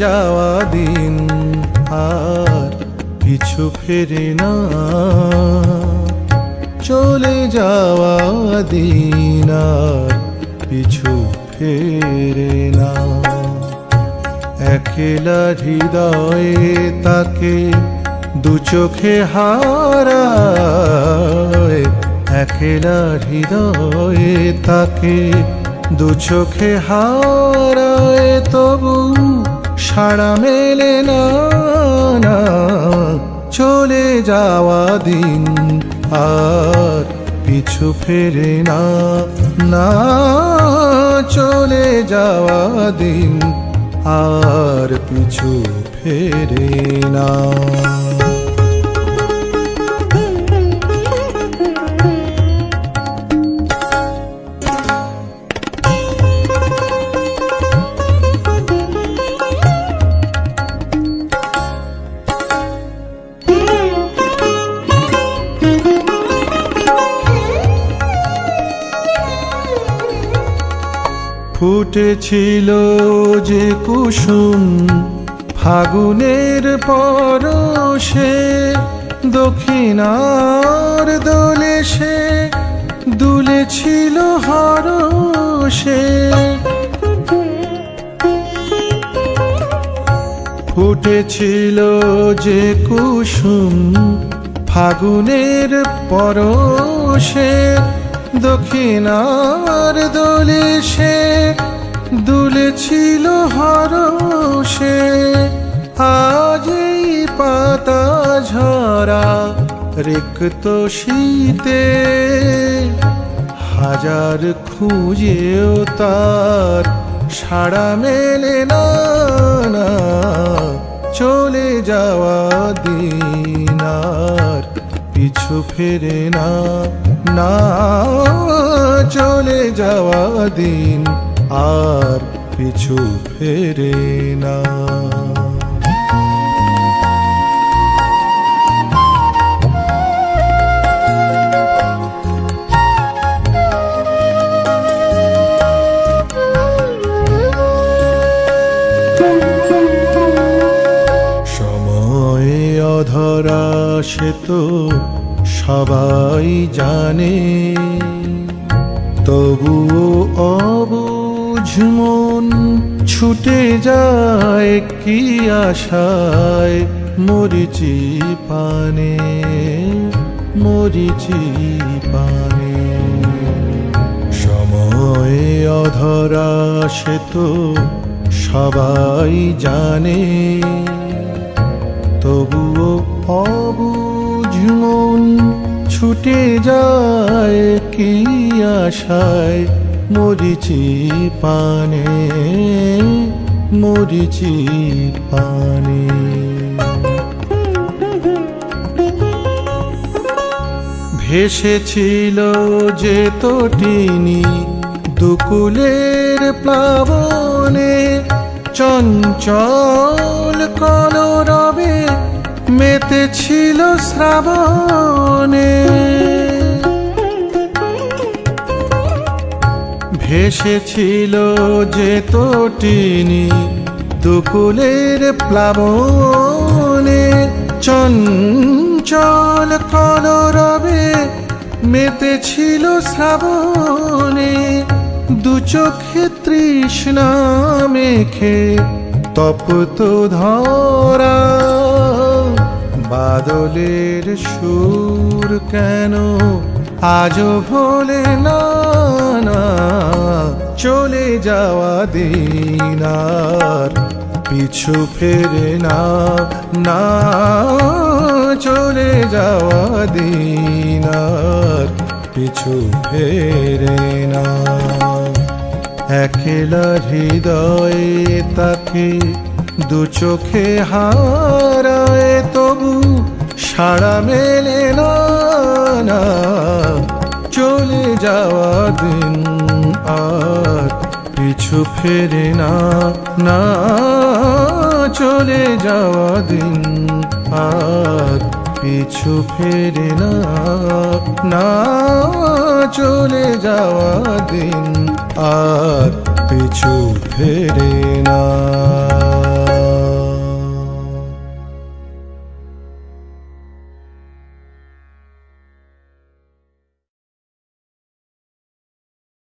যাওয়া দিন আর পিছু ফেরে না, চলে যাওয়া দিন আর পিছু ফেরে না। একলা হৃদয়ে তাকে দু চোখে হারায়, একলা হৃদয়ে তাকে দু চোখে হারায়, তবু সাড়া মেলে না, না চলে যাওয়া দিন আর পিছু ফেরে না, না চলে যাওয়া দিন আর পিছু ফেরে না। ফুটেছিল যে কুসুম ফাগুনের পরশে, দক্ষিণার দোলে সে দুলেছিল হরষে। ফুটেছিল যে কুসুম ফাগুনের পরশে, দক্ষিণার দোলে সে দুলেছিল হরষে। আজ এই পাতা ঝরা রিক্ত শীতে, হাজার খুঁজেও তার সাড়া মেলে না, না চলে যাওয়া দিন আর পিছু ফেরে না, না চলে যাওয়া দিন আর পিছু ফেরে না। সময়ে অধরা সে তো সবাই জানে, তবুও অবুঝ মন ছুটে যায় কি আশায় মরিচি পানে, মরিচি পানে। সময়ে অধরা সে তো সবাই জানে, তবুও অবুঝ মন ছুটে যায় কি আশায় মরিচি পানে, মরিচি পানে। ভেসেছিল যে তটিনী দুকুলের প্লাবনে, চঞ্চল কলরবে মেতেছিল শ্রাবণে। ভেসেছিল যে তটিনী দুকুলের প্লাবনে, চঞ্চল কলরবে মেতেছিল শ্রাবণে। দু চোখে তৃষ্ণা মেখে তপ্ত ধরা, বাদলের সুর কেন আজও ভোলে না, না চলে যাওয়া দিন আর পিছু ফেরে না, না চলে যাওয়া দিন আর পিছু ফেরে না। একলা হৃদয়ে তাকে দু চোখে হারায়, তবু সাড়া মেলে না, না চলে যাওয়া দিন আর পিছু ফেরে না, না চলে যাওয়া দিন আর পিছু ফেরে না, না চলে যাওয়া দিন আর পিছু ফেরে না।